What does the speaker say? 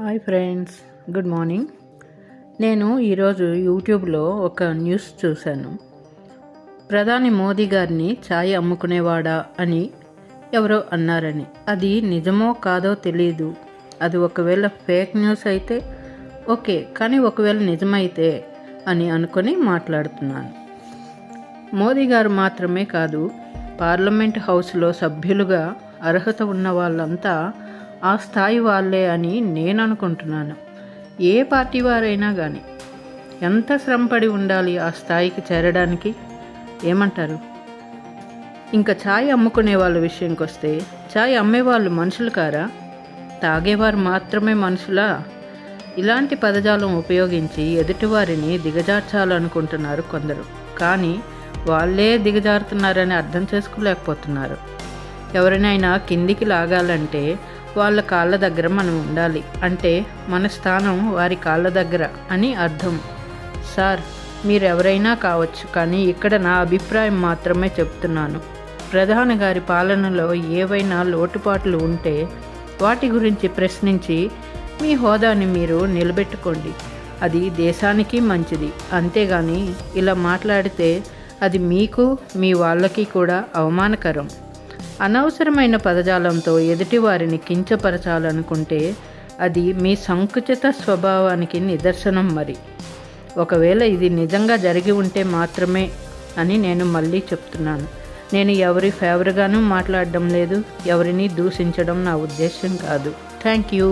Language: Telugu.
Hi friends, good morning. నేను ఈరోజు యూట్యూబ్లో ఒక న్యూస్ చూశాను. ప్రధాని మోదీ గారిని ఛాయ్ అమ్ముకునేవాడా అని ఎవరో అన్నారని. అది నిజమో కాదో తెలియదు. అది ఒకవేళ ఫేక్ న్యూస్ అయితే ఓకే, కానీ ఒకవేళ నిజమైతే అని అనుకొని మాట్లాడుతున్నాను. మోదీ గారు మాత్రమే కాదు, పార్లమెంట్ హౌస్లో సభ్యులుగా అర్హత ఉన్న వాళ్ళంతా ఆ స్థాయి వాళ్ళే అని నేను అనుకుంటున్నాను. ఏ పార్టీ వారైనా కానీ ఎంత శ్రమపడి ఉండాలి ఆ స్థాయికి చేరడానికి? ఏమంటారు? ఇంకా ఛాయ్ అమ్ముకునే వాళ్ళ విషయంకి వస్తే, ఛాయ్ అమ్మేవాళ్ళు మనుషులు కారా? తాగేవారు మాత్రమే మనుషులా? ఇలాంటి పదజాలం ఉపయోగించి ఎదుటివారిని దిగజార్చాలనుకుంటున్నారు కొందరు. కానీ వాళ్ళే దిగజారుతున్నారని అర్థం చేసుకోలేకపోతున్నారు. ఎవరినైనా కిందికి లాగాలంటే వాళ్ళ కాళ్ళ దగ్గర మనం ఉండాలి. అంటే మన స్థానం వారి కాళ్ళ దగ్గర అని అర్థం. సార్, మీరెవరైనా కావచ్చు, కానీ ఇక్కడ నా అభిప్రాయం మాత్రమే చెప్తున్నాను. ప్రధాని గారి పాలనలో ఏవైనా లోటుపాట్లు ఉంటే వాటి గురించి ప్రశ్నించి మీ హోదాని మీరు నిలబెట్టుకోండి. అది దేశానికి మంచిది. అంతేగాని ఇలా మాట్లాడితే అది మీకు, మీ వాళ్ళకి కూడా అవమానకరం. అనవసరమైన పదజాలంతో ఎదుటివారిని కించపరచాలనుకుంటే అది మీ సంకుచిత స్వభావానికి నిదర్శనం. మరి ఒకవేళ ఇది నిజంగా జరిగి ఉంటే మాత్రమే అని నేను మళ్ళీ చెప్తున్నాను. నేను ఎవరి ఫేవర్గానూ మాట్లాడడం లేదు, ఎవరిని దూషించడం నా ఉద్దేశం కాదు. Thank you.